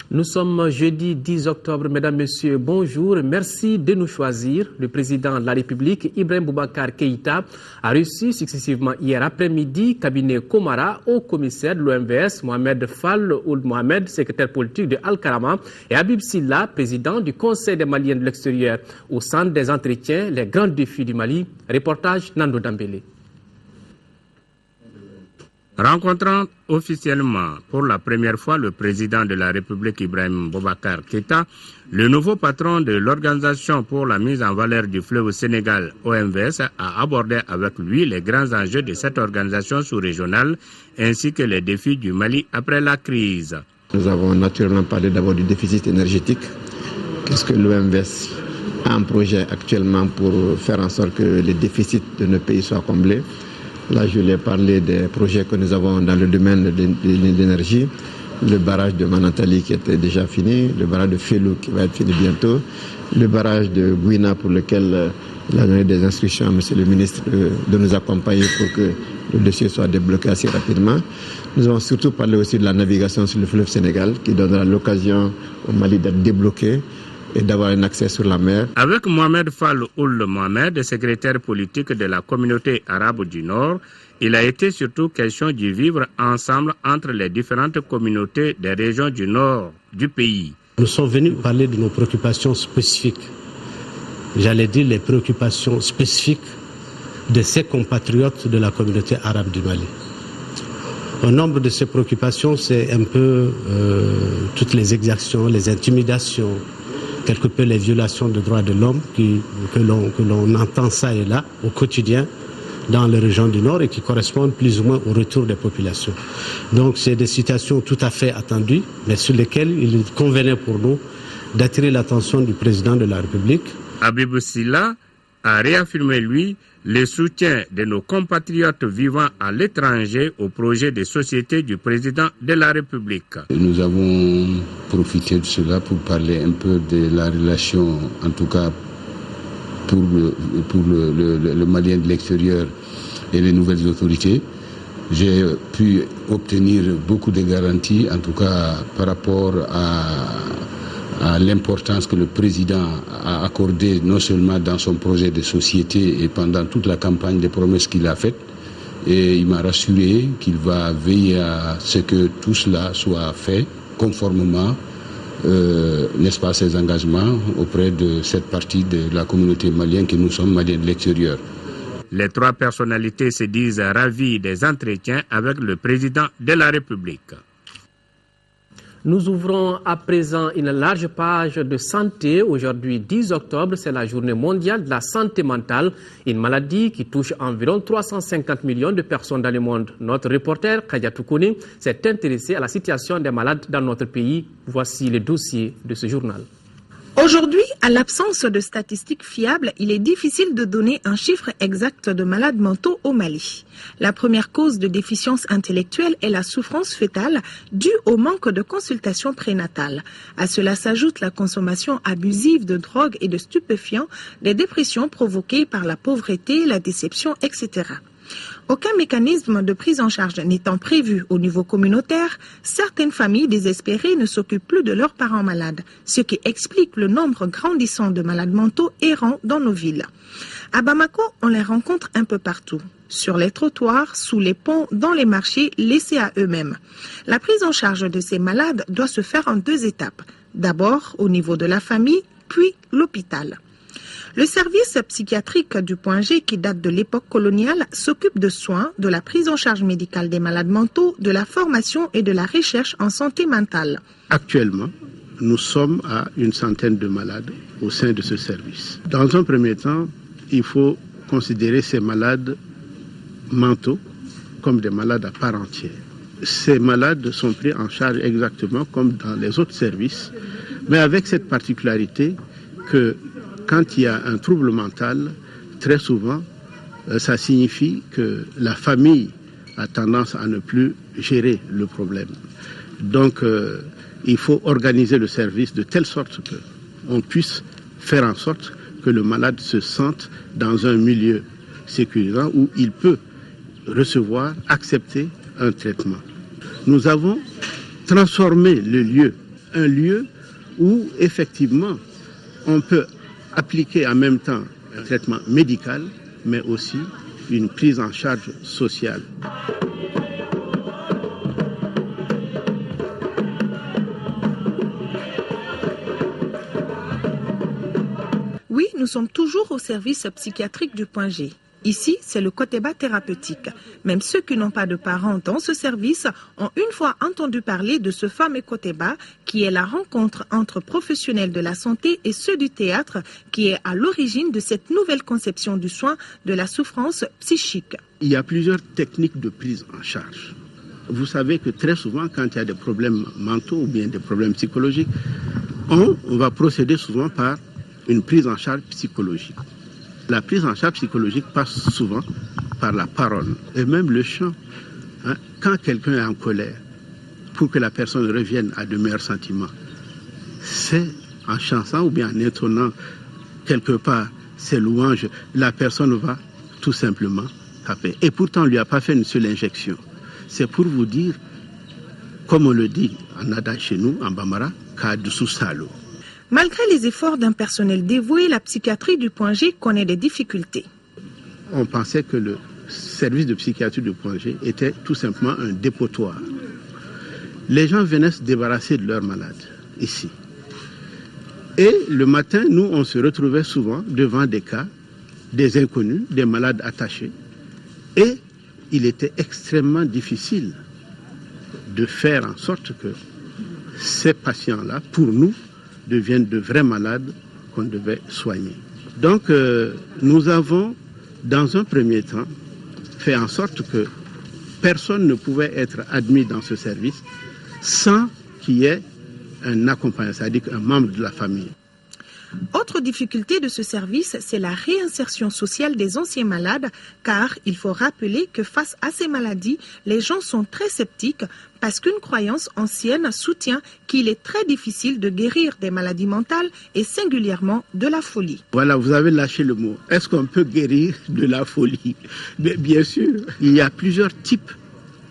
Nous sommes jeudi 10 octobre, mesdames, messieurs, bonjour. Merci de nous choisir. Le président de la République, Ibrahim Boubacar Keïta, a reçu successivement hier après-midi cabinet Komara au commissaire de l'OMVS, Mohamed Fall Ould Mohamed, secrétaire politique de Al-Karama, et Habib Silla, président du Conseil des Maliens de l'extérieur. Au centre des entretiens, les grands défis du Mali. Reportage Nando Dambélé. Rencontrant officiellement pour la première fois le président de la République Ibrahim Boubacar Keïta, le nouveau patron de l'Organisation pour la mise en valeur du fleuve Sénégal, OMVS, a abordé avec lui les grands enjeux de cette organisation sous-régionale ainsi que les défis du Mali après la crise. Nous avons naturellement parlé d'abord du déficit énergétique. Qu'est-ce que l'OMVS a un projet actuellement pour faire en sorte que les déficits de nos pays soient comblés? Là, je lui ai parlé des projets que nous avons dans le domaine de l'énergie, le barrage de Manantali qui était déjà fini, le barrage de Félou qui va être fini bientôt, le barrage de Gouina pour lequel il a donné des instructions à M. le ministre de nous accompagner pour que le dossier soit débloqué assez rapidement. Nous avons surtout parlé aussi de la navigation sur le fleuve Sénégal qui donnera l'occasion au Mali d'être débloqué et d'avoir un accès sur la mer. Avec Mohamed Fall Ould Mohamed, secrétaire politique de la communauté arabe du Nord, il a été surtout question du vivre ensemble entre les différentes communautés des régions du Nord du pays. Nous sommes venus parler de nos préoccupations spécifiques. J'allais dire les préoccupations spécifiques de ces compatriotes de la communauté arabe du Mali. Au nombre de ces préoccupations, c'est un peu toutes les exactions, les intimidations, quelque peu les violations des droits de l'homme que l'on entend ça et là au quotidien dans les régions du Nord et qui correspondent plus ou moins au retour des populations. Donc c'est des situations tout à fait attendues, mais sur lesquelles il convenait pour nous d'attirer l'attention du président de la République. Habib Silla a réaffirmé, lui, le soutien de nos compatriotes vivant à l'étranger au projet de société du président de la République. Nous avons profité de cela pour parler un peu de la relation, en tout cas pour le Malien de l'extérieur et les nouvelles autorités. J'ai pu obtenir beaucoup de garanties, en tout cas par rapport à l'importance que le président a accordée non seulement dans son projet de société et pendant toute la campagne des promesses qu'il a faites. Et il m'a rassuré qu'il va veiller à ce que tout cela soit fait conformément, n'est-ce pas, ses engagements auprès de cette partie de la communauté malienne que nous sommes, Maliens de l'extérieur. Les trois personnalités se disent ravies des entretiens avec le président de la République. Nous ouvrons à présent une large page de santé. Aujourd'hui, 10 octobre, c'est la journée mondiale de la santé mentale, une maladie qui touche environ 350 millions de personnes dans le monde. Notre reporter, Kadiatou Kone, s'est intéressé à la situation des malades dans notre pays. Voici le dossier de ce journal. Aujourd'hui, à l'absence de statistiques fiables, il est difficile de donner un chiffre exact de malades mentaux au Mali. La première cause de déficience intellectuelle est la souffrance fœtale due au manque de consultation prénatale. À cela s'ajoute la consommation abusive de drogues et de stupéfiants, les dépressions provoquées par la pauvreté, la déception, etc. Aucun mécanisme de prise en charge n'étant prévu au niveau communautaire, certaines familles désespérées ne s'occupent plus de leurs parents malades, ce qui explique le nombre grandissant de malades mentaux errants dans nos villes. À Bamako, on les rencontre un peu partout, sur les trottoirs, sous les ponts, dans les marchés, laissés à eux-mêmes. La prise en charge de ces malades doit se faire en 2 étapes. D'abord au niveau de la famille, puis l'hôpital. Le service psychiatrique du Point G, qui date de l'époque coloniale, s'occupe de soins, de la prise en charge médicale des malades mentaux, de la formation et de la recherche en santé mentale. Actuellement, nous sommes à une centaine de malades au sein de ce service. Dans un premier temps, il faut considérer ces malades mentaux comme des malades à part entière. Ces malades sont pris en charge exactement comme dans les autres services, mais avec cette particularité que quand il y a un trouble mental, très souvent, ça signifie que la famille a tendance à ne plus gérer le problème. Donc, il faut organiser le service de telle sorte qu'on puisse faire en sorte que le malade se sente dans un milieu sécurisant où il peut recevoir, accepter un traitement. Nous avons transformé le lieu, un lieu où effectivement on peut appliquer en même temps un traitement médical, mais aussi une prise en charge sociale. Oui, nous sommes toujours au service psychiatrique du Point G. Ici, c'est le Koteba thérapeutique. Même ceux qui n'ont pas de parents dans ce service ont une fois entendu parler de ce fameux Koteba qui est la rencontre entre professionnels de la santé et ceux du théâtre qui est à l'origine de cette nouvelle conception du soin de la souffrance psychique. Il y a plusieurs techniques de prise en charge. Vous savez que très souvent, quand il y a des problèmes mentaux ou bien des problèmes psychologiques, on va procéder souvent par une prise en charge psychologique. La prise en charge psychologique passe souvent par la parole et même le chant. Quand quelqu'un est en colère, pour que la personne revienne à de meilleurs sentiments, c'est en chantant ou bien en intonnant quelque part ses louanges, la personne va tout simplement taper. Et pourtant, on ne lui a pas fait une seule injection. C'est pour vous dire, comme on le dit en adage chez nous, en Bambara, Kadusu Salo. Malgré les efforts d'un personnel dévoué, la psychiatrie du Point G connaît des difficultés. On pensait que le service de psychiatrie du Point G était tout simplement un dépotoir. Les gens venaient se débarrasser de leurs malades ici. Et le matin, nous, on se retrouvait souvent devant des cas, des inconnus, des malades attachés. Et il était extrêmement difficile de faire en sorte que ces patients-là, pour nous, deviennent de vrais malades qu'on devait soigner. Donc, nous avons, dans un premier temps, fait en sorte que personne ne pouvait être admis dans ce service sans qu'il y ait un accompagnant, c'est-à-dire un membre de la famille. Autre difficulté de ce service, c'est la réinsertion sociale des anciens malades, car il faut rappeler que face à ces maladies, les gens sont très sceptiques parce qu'une croyance ancienne soutient qu'il est très difficile de guérir des maladies mentales et singulièrement de la folie. Voilà, vous avez lâché le mot. Est-ce qu'on peut guérir de la folie? Mais bien sûr, il y a plusieurs types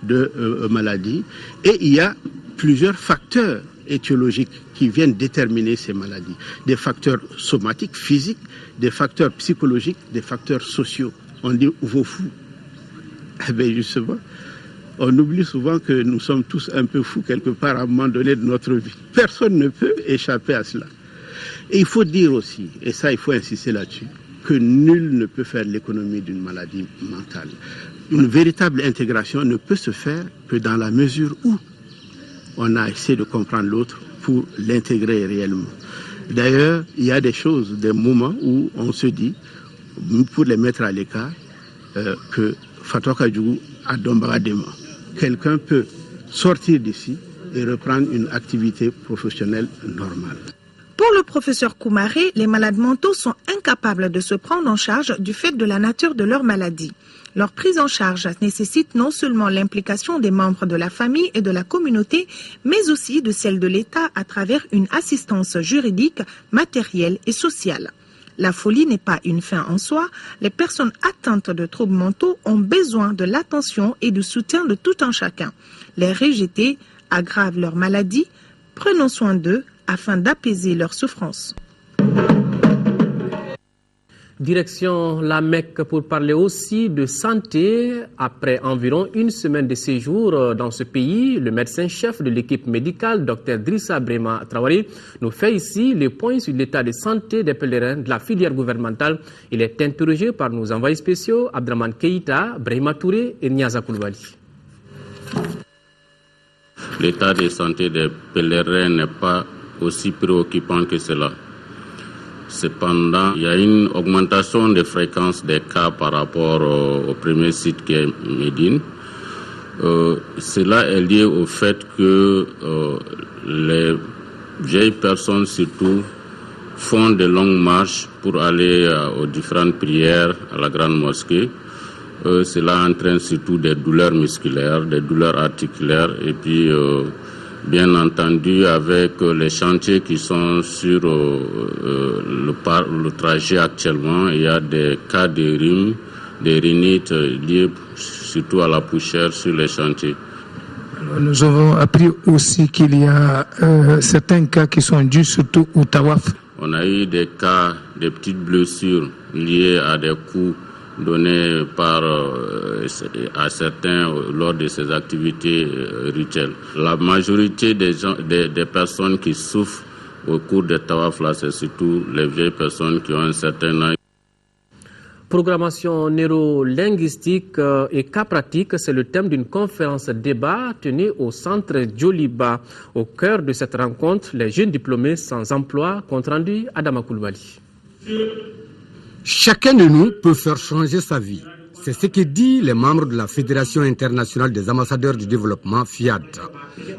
de maladies et il y a plusieurs facteurs étiologiques qui viennent déterminer ces maladies. Des facteurs somatiques, physiques, des facteurs psychologiques, des facteurs sociaux. On dit vos fous. Eh bien justement, on oublie souvent que nous sommes tous un peu fous quelque part à un moment donné de notre vie. Personne ne peut échapper à cela. Et il faut dire aussi, et ça il faut insister là-dessus, que nul ne peut faire l'économie d'une maladie mentale. Une véritable intégration ne peut se faire que dans la mesure où on a essayé de comprendre l'autre pour l'intégrer réellement. D'ailleurs, il y a des choses, des moments où on se dit, pour les mettre à l'écart, que Fatwa Kajou a Dombaradema. Quelqu'un peut sortir d'ici et reprendre une activité professionnelle normale. Pour le professeur Koumaré, les malades mentaux sont incapables de se prendre en charge du fait de la nature de leur maladie. Leur prise en charge nécessite non seulement l'implication des membres de la famille et de la communauté, mais aussi de celle de l'État à travers une assistance juridique, matérielle et sociale. La folie n'est pas une fin en soi. Les personnes atteintes de troubles mentaux ont besoin de l'attention et du soutien de tout un chacun. Les rejeter aggravent leur maladie. Prenons soin d'eux afin d'apaiser leur souffrance. Direction la Mecque pour parler aussi de santé. Après environ une semaine de séjour dans ce pays, le médecin-chef de l'équipe médicale, Dr Drissa Brema Traoré, nous fait ici le point sur l'état de santé des pèlerins de la filière gouvernementale. Il est interrogé par nos envoyés spéciaux, Abdraman Keïta, Brahima Touré et Niaza Koulibaly. L'état de santé des pèlerins n'est pas aussi préoccupant que cela. Cependant, il y a une augmentation des fréquences des cas par rapport au premier site qui est Médine. Cela est lié au fait que les vieilles personnes surtout font de longues marches pour aller aux différentes prières à la grande mosquée. Cela entraîne surtout des douleurs musculaires, des douleurs articulaires et puis bien entendu, avec les chantiers qui sont sur le trajet actuellement, il y a des cas de rhume, des rhinites liées surtout à la poussière sur les chantiers. Nous avons appris aussi qu'il y a certains cas qui sont dus surtout au tawaf. On a eu des cas, des petites blessures liées à des coups donnés à certains lors de ces activités rituelles. La majorité des personnes qui souffrent au cours des tawaf là, c'est surtout les vieilles personnes qui ont un certain âge. Programmation neurolinguistique et cas pratique, c'est le thème d'une conférence débat tenue au centre Djoliba. Au cœur de cette rencontre, les jeunes diplômés sans emploi, compte rendu Adama Koulibaly. Chacun de nous peut faire changer sa vie. C'est ce que disent les membres de la Fédération internationale des ambassadeurs du développement, FIAD.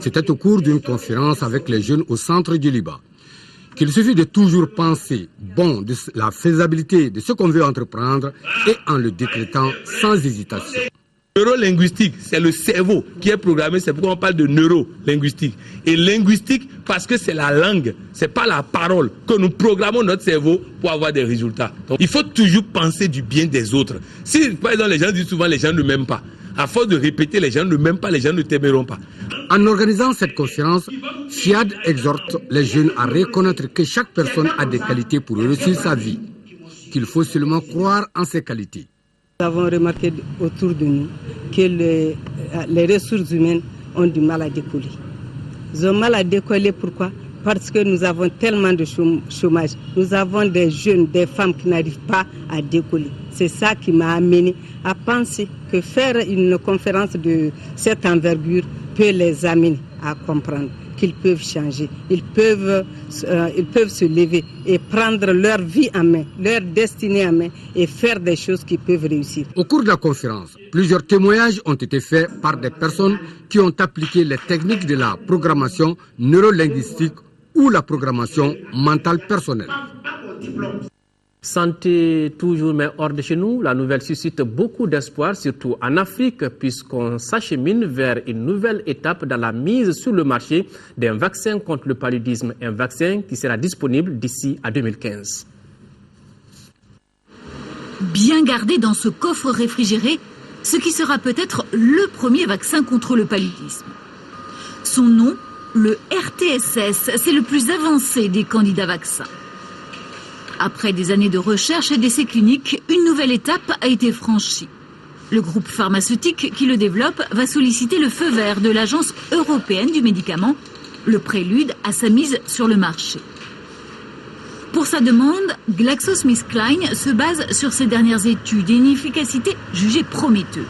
C'était au cours d'une conférence avec les jeunes au centre Djoliba. Qu'il suffit de toujours penser de la faisabilité de ce qu'on veut entreprendre et en le décrétant sans hésitation. Neurolinguistique, c'est le cerveau qui est programmé, c'est pourquoi on parle de neurolinguistique. Et linguistique parce que c'est la langue, c'est pas la parole, que nous programmons notre cerveau pour avoir des résultats. Donc il faut toujours penser du bien des autres. Si par exemple les gens disent souvent les gens ne m'aiment pas, à force de répéter les gens ne m'aiment pas, les gens ne t'aimeront pas. En organisant cette conférence, FIAD exhorte les jeunes à reconnaître que chaque personne a des qualités pour réussir sa vie, qu'il faut seulement croire en ses qualités. Nous avons remarqué autour de nous que les ressources humaines ont du mal à décoller. Ils ont mal à décoller, pourquoi? Parce que nous avons tellement de chômage. Nous avons des jeunes, des femmes qui n'arrivent pas à décoller. C'est ça qui m'a amené à penser que faire une conférence de cette envergure peut les amener à comprendre qu'ils peuvent changer, ils peuvent se lever et prendre leur vie en main, leur destinée en main et faire des choses qui peuvent réussir. Au cours de la conférence, plusieurs témoignages ont été faits par des personnes qui ont appliqué les techniques de la programmation neurolinguistique ou la programmation mentale personnelle. Santé toujours, mais hors de chez nous, la nouvelle suscite beaucoup d'espoir, surtout en Afrique, puisqu'on s'achemine vers une nouvelle étape dans la mise sur le marché d'un vaccin contre le paludisme, un vaccin qui sera disponible d'ici à 2015. Bien gardé dans ce coffre réfrigéré, ce qui sera peut-être le premier vaccin contre le paludisme. Son nom, le RTSS, c'est le plus avancé des candidats vaccins. Après des années de recherche et d'essais cliniques, une nouvelle étape a été franchie. Le groupe pharmaceutique qui le développe va solliciter le feu vert de l'Agence européenne du médicament, le prélude à sa mise sur le marché. Pour sa demande, GlaxoSmithKline se base sur ses dernières études et une efficacité jugée prometteuse.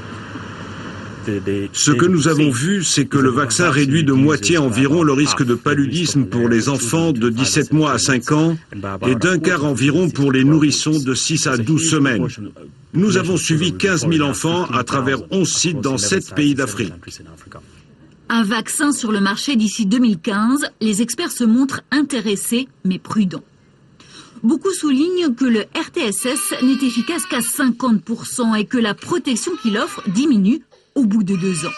Ce que nous avons vu, c'est que le vaccin réduit de moitié environ le risque de paludisme pour les enfants de 17 mois à 5 ans et d'un quart environ pour les nourrissons de 6 à 12 semaines. Nous avons suivi 15 000 enfants à travers 11 sites dans 7 pays d'Afrique. Un vaccin sur le marché d'ici 2015, les experts se montrent intéressés mais prudents. Beaucoup soulignent que le RTSS n'est efficace qu'à 50% et que la protection qu'il offre diminue au bout de 2 ans.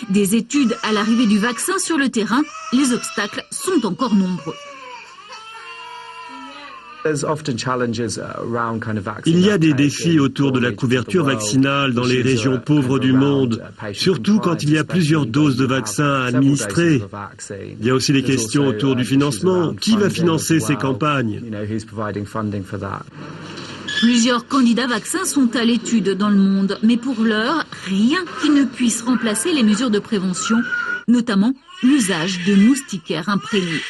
Des études à l'arrivée du vaccin sur le terrain, les obstacles sont encore nombreux. Il y a des défis autour de la couverture vaccinale dans les régions pauvres du monde, surtout quand il y a plusieurs doses de vaccins à administrer. Il y a aussi des questions autour du financement. Qui va financer ces campagnes ? Plusieurs candidats vaccins sont à l'étude dans le monde, mais pour l'heure, rien qui ne puisse remplacer les mesures de prévention, notamment l'usage de moustiquaires imprégnés.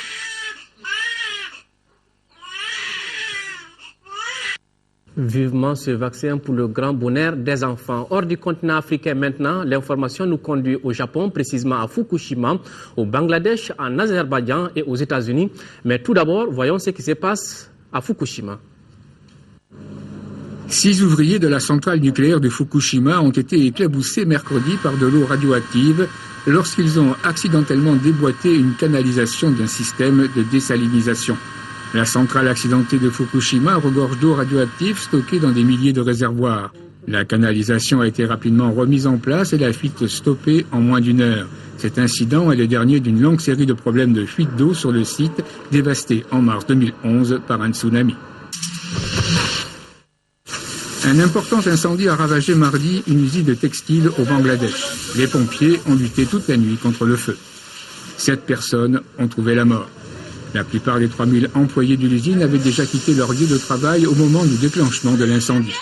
Vivement ce vaccin pour le grand bonheur des enfants. Hors du continent africain maintenant, l'information nous conduit au Japon, précisément à Fukushima, au Bangladesh, en Azerbaïdjan et aux États-Unis. Mais tout d'abord, voyons ce qui se passe à Fukushima. 6 ouvriers de la centrale nucléaire de Fukushima ont été éclaboussés mercredi par de l'eau radioactive lorsqu'ils ont accidentellement déboîté une canalisation d'un système de désalinisation. La centrale accidentée de Fukushima regorge d'eau radioactive stockée dans des milliers de réservoirs. La canalisation a été rapidement remise en place et la fuite stoppée en moins d'1 heure. Cet incident est le dernier d'une longue série de problèmes de fuite d'eau sur le site, dévasté en mars 2011 par un tsunami. Un important incendie a ravagé mardi une usine de textile au Bangladesh. Les pompiers ont lutté toute la nuit contre le feu. 7 personnes ont trouvé la mort. La plupart des 3000 employés de l'usine avaient déjà quitté leur lieu de travail au moment du déclenchement de l'incendie.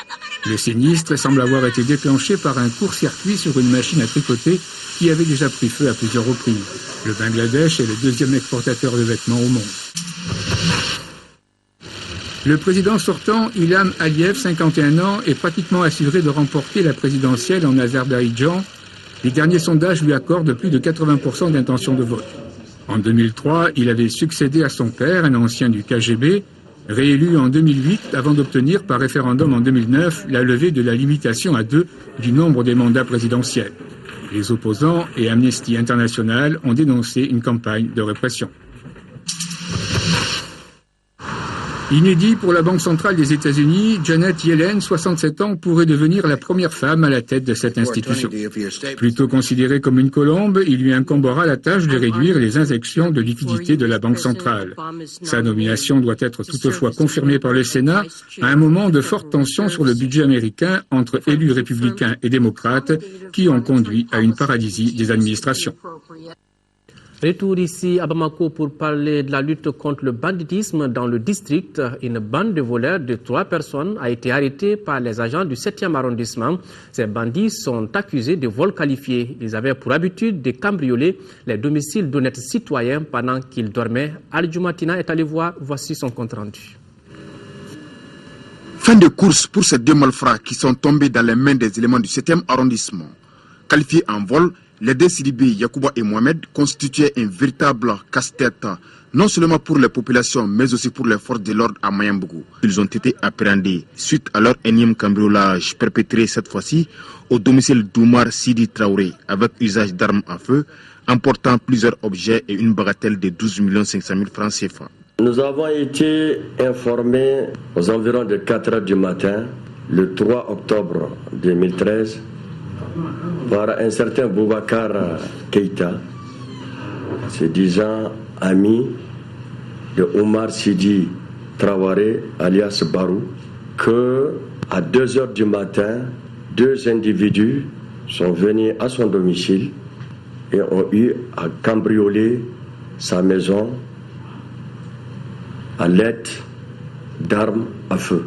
Le sinistre semble avoir été déclenché par un court-circuit sur une machine à tricoter qui avait déjà pris feu à plusieurs reprises. Le Bangladesh est le 2e exportateur de vêtements au monde. Le président sortant, Ilham Aliyev, 51 ans, est pratiquement assuré de remporter la présidentielle en Azerbaïdjan. Les derniers sondages lui accordent plus de 80% d'intention de vote. En 2003, il avait succédé à son père, un ancien du KGB, réélu en 2008 avant d'obtenir par référendum en 2009 la levée de la limitation à 2 du nombre des mandats présidentiels. Les opposants et Amnesty International ont dénoncé une campagne de répression. Inédit pour la Banque centrale des États-Unis, Janet Yellen, 67 ans, pourrait devenir la première femme à la tête de cette institution. Plutôt considérée comme une colombe, il lui incombera la tâche de réduire les injections de liquidités de la Banque centrale. Sa nomination doit être toutefois confirmée par le Sénat à un moment de forte tension sur le budget américain entre élus républicains et démocrates qui ont conduit à une paralysie des administrations. Retour ici à Bamako pour parler de la lutte contre le banditisme dans le district. Une bande de voleurs de 3 personnes a été arrêtée par les agents du 7e arrondissement. Ces bandits sont accusés de vol qualifié. Ils avaient pour habitude de cambrioler les domiciles d'honnêtes citoyens pendant qu'ils dormaient. Ali Djoumatina est allé voir, voici son compte rendu. Fin de course pour ces 2 malfrats qui sont tombés dans les mains des éléments du 7e arrondissement. Qualifiés en vol, les 2 Sidibé, Yacouba et Mohamed constituaient un véritable casse-tête, non seulement pour les populations, mais aussi pour les forces de l'ordre à Mayambougou. Ils ont été appréhendés suite à leur énième cambriolage perpétré cette fois-ci au domicile d'Oumar Sidi Traoré avec usage d'armes à feu, emportant plusieurs objets et une bagatelle de 12 500 000 francs CFA. Nous avons été informés aux environs de 4 heures du matin, le 3 octobre 2013, par un certain Boubacar Keïta, se disant ami de Oumar Sidi Traoré, alias Barou, que à 2 heures du matin, 2 individus sont venus à son domicile et ont eu à cambrioler sa maison à l'aide d'armes à feu.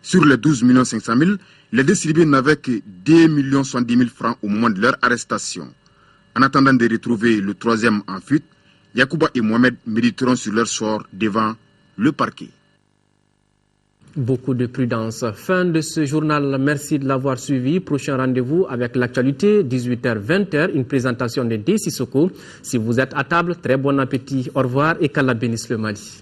Sur les 12 500 000, les 2 Sidibé n'avaient que 2 70 000 francs au moment de leur arrestation. En attendant de retrouver le 3e en fuite, Yacouba et Mohamed méditeront sur leur sort devant le parquet. Beaucoup de prudence. Fin de ce journal. Merci de l'avoir suivi. Prochain rendez-vous avec l'actualité, 18h-20h, une présentation de D. Sissoko. Si vous êtes à table, très bon appétit. Au revoir et qu'Allah bénisse le Mali.